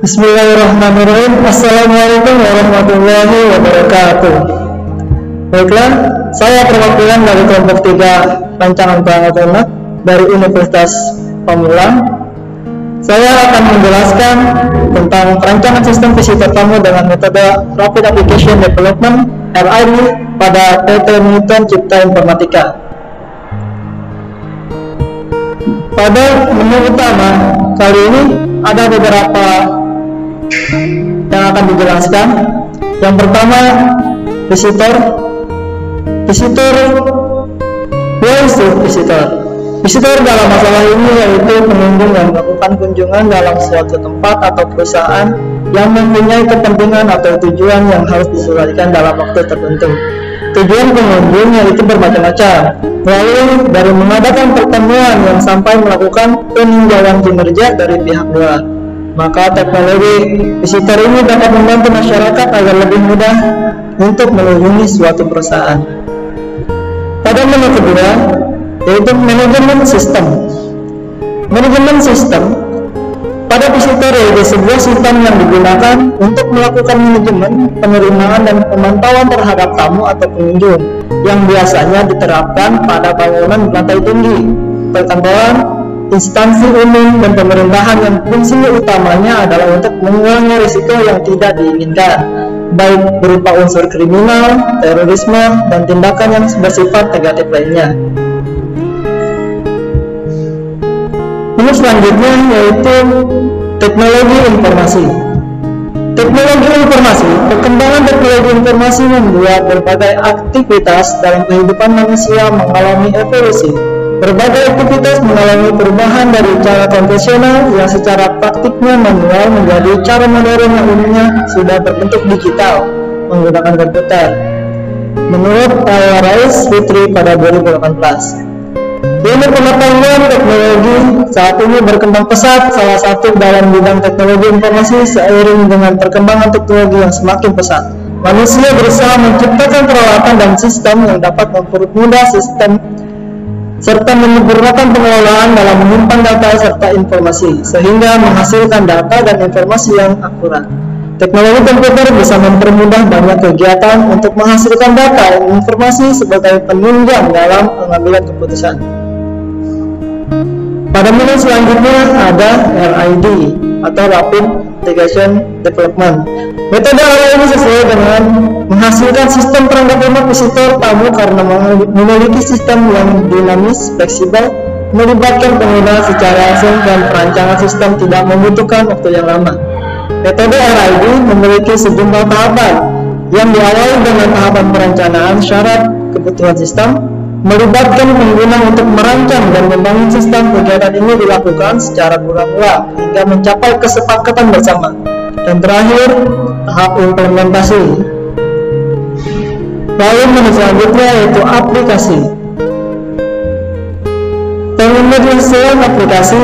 Bismillahirrahmanirrahim. Assalamualaikum warahmatullahi wabarakatuh. Baiklah, saya perwakilan dari kelompok 3 rancangan perangkat lunak dari Universitas Pamulang. Saya akan menjelaskan tentang perancangan sistem visitor tamu dengan metode Rapid Application Development (RAD) pada PT Newton Cipta Informatika. Pada menu utama kali ini ada beberapa yang akan dijelaskan. Yang pertama, visitor. Where is the visitor? Visitor dalam masalah ini yaitu pengunjung yang melakukan kunjungan dalam suatu tempat atau perusahaan yang mempunyai kepentingan atau tujuan yang harus diselesaikan dalam waktu tertentu. Tujuan pengunjung yaitu bermacam-macam, mulai dari mengadakan pertemuan yang sampai melakukan peninjauan kinerja dari pihak luar. Maka teknologi visitor ini dapat membantu masyarakat agar lebih mudah untuk mengunjungi suatu perusahaan. Pada menu kedua, yaitu manajemen sistem. Manajemen sistem pada visitor yaitu sebuah sistem yang digunakan untuk melakukan manajemen, penerimaan, dan pemantauan terhadap tamu atau pengunjung yang biasanya diterapkan pada bangunan berlantai tinggi, perkantoran, instansi umum, dan pemerintahan yang fungsi utamanya adalah untuk mengurangi risiko yang tidak diinginkan, baik berupa unsur kriminal, terorisme, dan tindakan yang bersifat negatif lainnya. Menu selanjutnya yaitu teknologi informasi. Teknologi informasi, perkembangan teknologi informasi membuat berbagai aktivitas dalam kehidupan manusia mengalami evolusi. Berbagai aktivitas mengalami perubahan dari cara konvensional yang secara praktiknya manual menjadi cara modern yang umumnya sudah berbentuk digital menggunakan komputer. Menurut Rais Fitri pada 2018. Ilmu pengetahuan teknologi saat ini berkembang pesat, salah satu dalam bidang teknologi informasi. Seiring dengan perkembangan teknologi yang semakin pesat, manusia berusaha menciptakan peralatan dan sistem yang dapat mempermudah sistem serta menyempurnakan pengelolaan dalam menyimpan data serta informasi, sehingga menghasilkan data dan informasi yang akurat. Teknologi komputer bisa mempermudah banyak kegiatan untuk menghasilkan data dan informasi sebagai penunjang dalam pengambilan keputusan. Pada menu selanjutnya ada RAD atau Rapid Application Development. Metode RAD ini sesuai dengan menghasilkan sistem perangkat lunak visitor tamu karena memiliki sistem yang dinamis, fleksibel, melibatkan pengguna secara langsung, dan perancangan sistem tidak membutuhkan waktu yang lama. Metode RAD memiliki sejumlah tahapan yang diawali dengan tahapan perencanaan syarat kebutuhan sistem, melibatkan pengguna untuk merancang dan membangun sistem. Kegiatan ini dilakukan secara berulang-ulang hingga mencapai kesepakatan bersama. Dan terakhir, tahap implementasi. Lalu menu selanjutnya yaitu aplikasi. Pengembangan aplikasi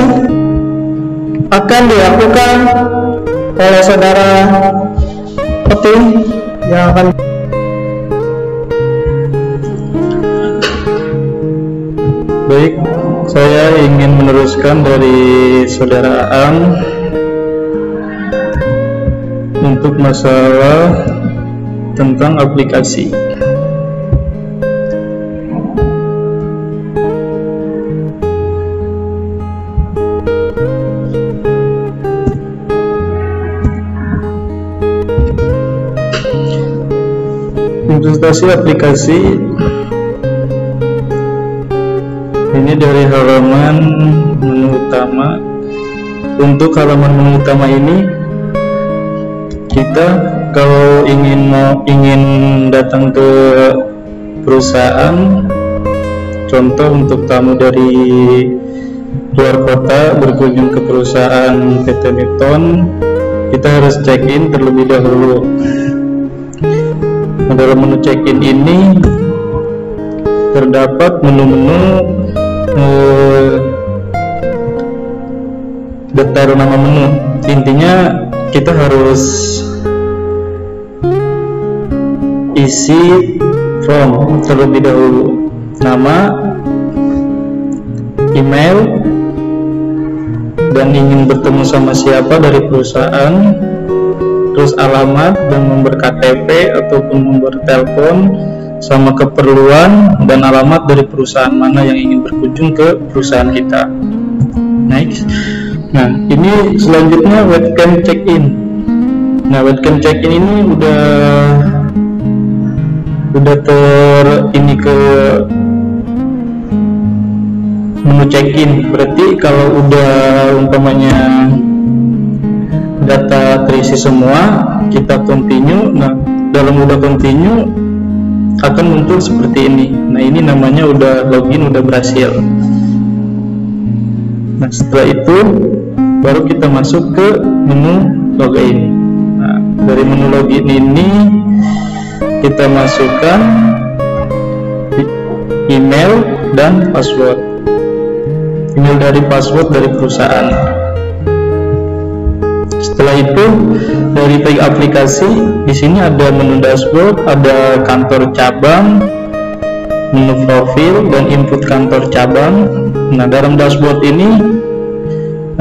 akan dilakukan oleh saudara Peti yang akan Baik, saya ingin meneruskan dari saudara Am untuk masalah tentang aplikasi. Implementasi aplikasi ini dari halaman menu utama. Untuk halaman menu utama ini, kita kalau ingin datang ke perusahaan, contoh untuk tamu dari luar kota berkunjung ke perusahaan PT Newton, kita harus check-in terlebih dahulu. Dalam menu check-in ini terdapat menu-menu daftar nama menu. Intinya kita harus isi form terlebih dahulu, nama, email, dan ingin bertemu sama siapa dari perusahaan, terus alamat dan nomor KTP ataupun nomor telepon, sama keperluan dan alamat dari perusahaan mana yang ingin berkunjung ke perusahaan kita. Next. Nah, ini selanjutnya webcam check-in. Nah, webcam check-in ini udah ini ke menu check-in. Berarti kalau udah umpamanya data terisi semua, kita continue. Nah, dalam udah continue akan muncul seperti ini. Nah, ini namanya udah login, udah berhasil. Nah, setelah itu baru kita masuk ke menu login. Nah, dari menu login ini kita masukkan email dan password. Email dari password dari perusahaan. Setelah itu dari tag aplikasi, di sini ada menu dashboard, ada kantor cabang, menu profil dan input kantor cabang. Nah, dalam dashboard ini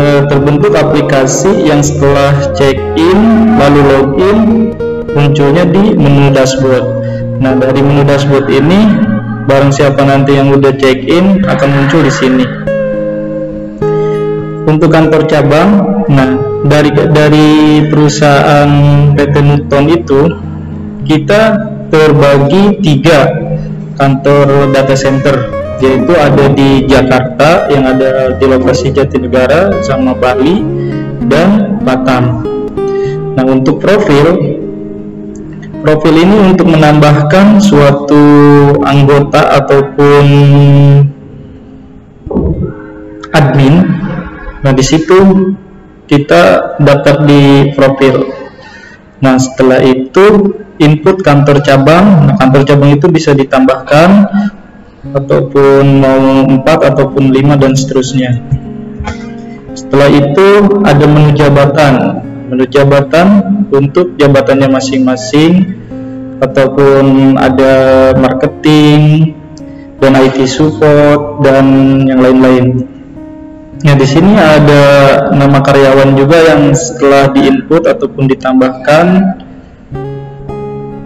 terbentuk aplikasi yang setelah check-in lalu login munculnya di menu dashboard. Nah, dari menu dashboard ini barang siapa nanti yang udah check-in akan muncul di sini. Untuk kantor cabang, nah dari perusahaan PT Nuton itu kita terbagi 3 kantor data center, yaitu ada di Jakarta yang ada di lokasi Jatinegara sama Bali dan Batam. Nah, untuk profil ini untuk menambahkan suatu anggota ataupun admin. Nah, di situ kita daftar di profil. Nah, setelah itu input kantor cabang. Nah, kantor cabang itu bisa ditambahkan ataupun mau 4 ataupun 5 dan seterusnya. Setelah itu ada menu jabatan. Menu jabatan untuk jabatannya masing-masing, ataupun ada marketing dan IT support dan yang lain-lain. Nah, di sini ada nama karyawan juga yang setelah diinput ataupun ditambahkan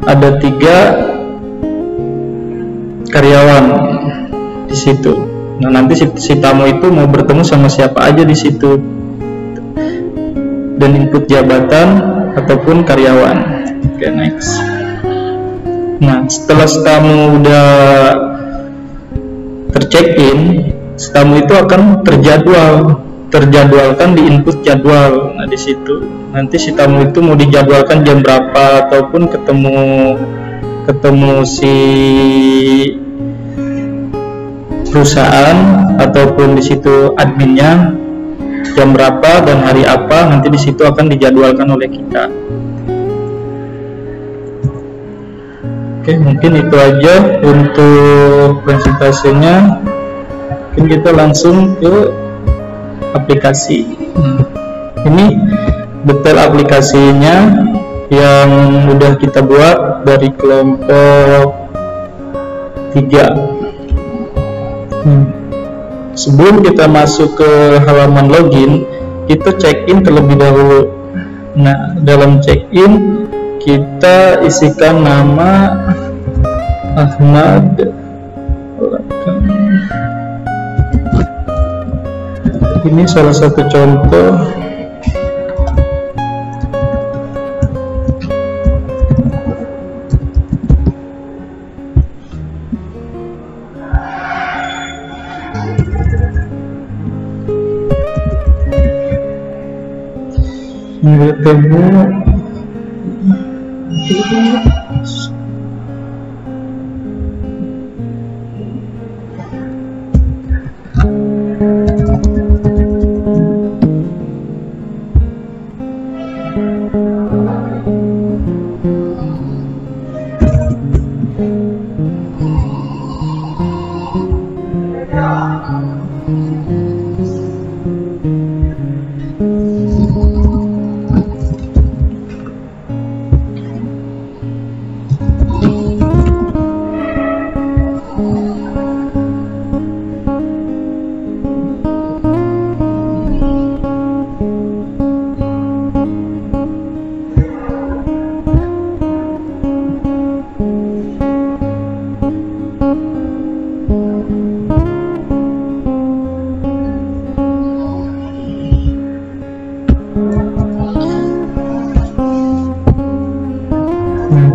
ada 3 karyawan di situ. Nah, nanti si tamu itu mau bertemu sama siapa aja di situ, dan input jabatan ataupun karyawan. Oke, next. Nah, setelah tamu udah tercheck-in, tamu itu akan terjadwalkan di input jadwal. Nah, di situ nanti si tamu itu mau dijadwalkan jam berapa ataupun ketemu si perusahaan ataupun di situ adminnya jam berapa dan hari apa, nanti di situ akan dijadwalkan oleh kita. Oke, mungkin itu aja untuk presentasinya. Mungkin kita langsung ke aplikasi. Ini detail aplikasinya yang udah kita buat dari kelompok 3. Sebelum kita masuk ke halaman login, kita check-in terlebih dahulu. Nah, dalam check-in kita isikan nama Ahmad. Ini salah satu contoh.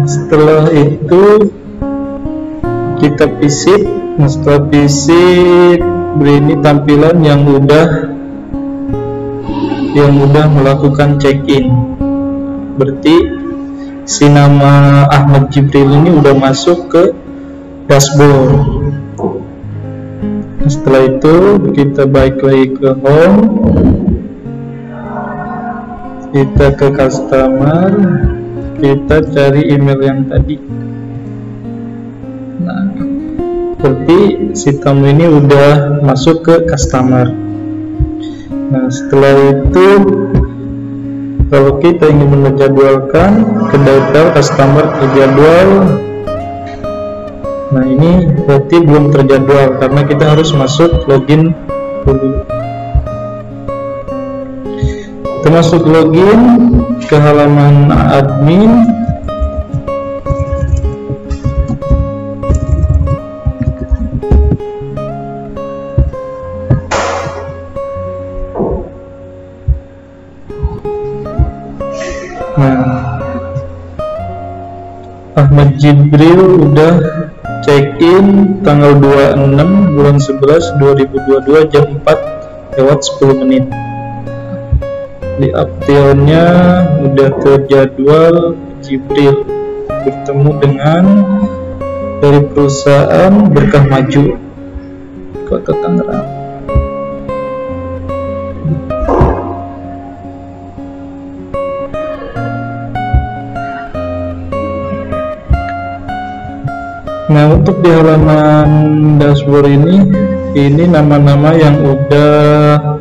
setelah itu kita visit. Nah, setelah visit ini tampilan yang udah melakukan check-in. Berarti si nama Ahmad Jibril ini udah masuk ke dashboard. Setelah itu kita balik lagi ke home, kita ke customer, kita cari email yang tadi. Nah, berarti si tamu ini udah masuk ke customer. Nah, setelah itu kalau kita ingin menjadwalkan ke daftar customer terjadwal. Nah, ini berarti belum terjadwal karena kita harus masuk login dulu. Kita masuk login ke halaman admin. Nah, Ahmad Jibril udah check-in tanggal 26 bulan 11 2022 jam 4:10. Di update-nya udah terjadwal Jibril bertemu dengan dari perusahaan Berkah Maju Kota Tangerang. Nah, untuk di halaman dashboard ini nama-nama yang udah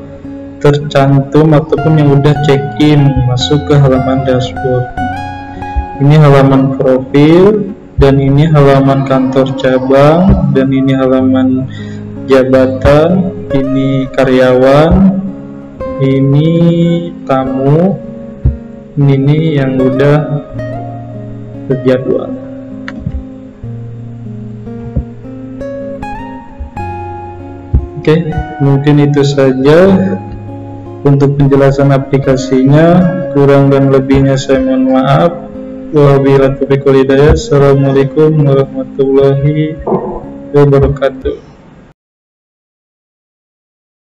tercantum ataupun yang udah check-in masuk ke halaman dashboard. Ini halaman profil, dan ini halaman kantor cabang, dan ini halaman jabatan, ini karyawan, ini tamu, ini yang udah terjadwal. Oke, mungkin itu saja untuk penjelasan aplikasinya. Kurang dan lebihnya saya mohon maaf. Wabillahi taufiq wal hidayah. Assalamualaikum warahmatullahi wabarakatuh.